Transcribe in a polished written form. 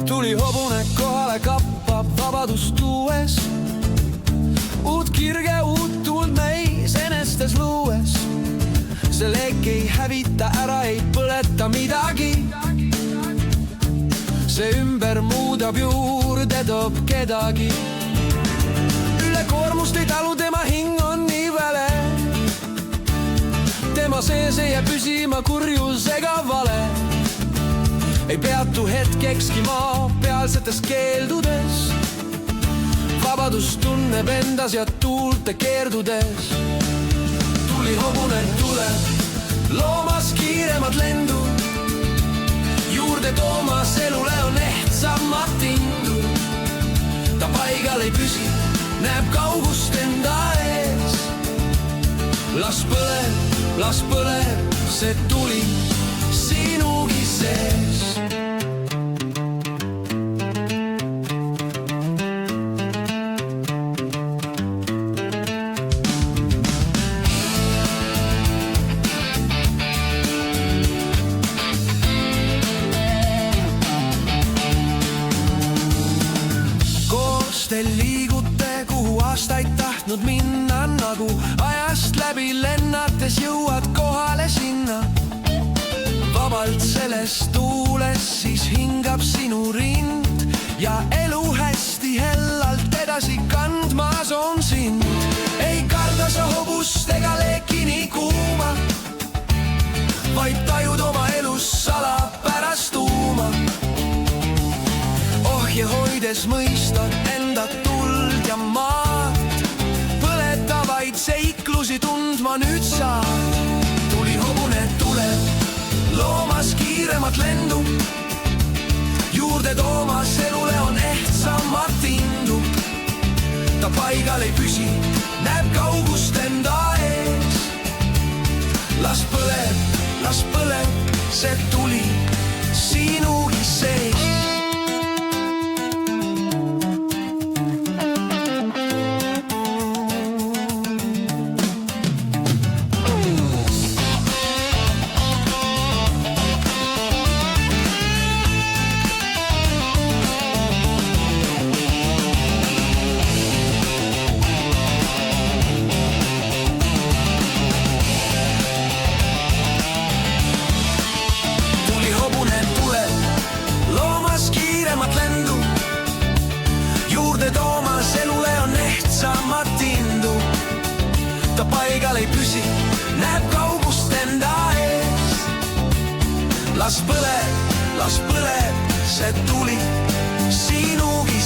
Tuli hobune kohale, kappab vabadust luues, uut kirge, uut tuld meis enestes luues. See leek ei hävita ära, ei põleta midagi. See ümber muudab juurde, toob kedagi. Ülekoormust ei talu, tema hing on nii väle. Tema sees ei jää püsima kurjusega vale. Ei peatu hetkekski maa pealsetes keeldudes. Vabadust tunneb endas ja tuulte keerdudes. Tuli hobune tuleb, loomas kiiremat lendu, juurde toomas elule on ehtsamat indu. Ta paigal ei püsi, näeb kaugust enda ees. Las põleb, see tuli sinugi sees. Te liigute, kuhu aastaid tahtnud minna, nagu ajast läbi lennates jõuad kohale sinna. Vabalt selles tuules siis hingab sinu rind ja elu hästi hellalt edasi kandmas on sind. Ei karda sa hobust ega leeki nii kuuma, vaid tajud oma elus salapärast tuuma. Ja hoides mõistad enda tuld ja maad, põletavaid seiklusi tundma nüüd saad. Tuli hobune tuleb, loomas kiiremat lendu, juurde toomas elule on ehtsamat indu. Ta paigal ei püsi, näeb kaugust enda ees. Las põleb, see tuli sinugi sees. Toomas elule on ehtsamat indu. Ta paigal ei püsi, näeb kaugust enda ees. Las põleb, see tuli sinugi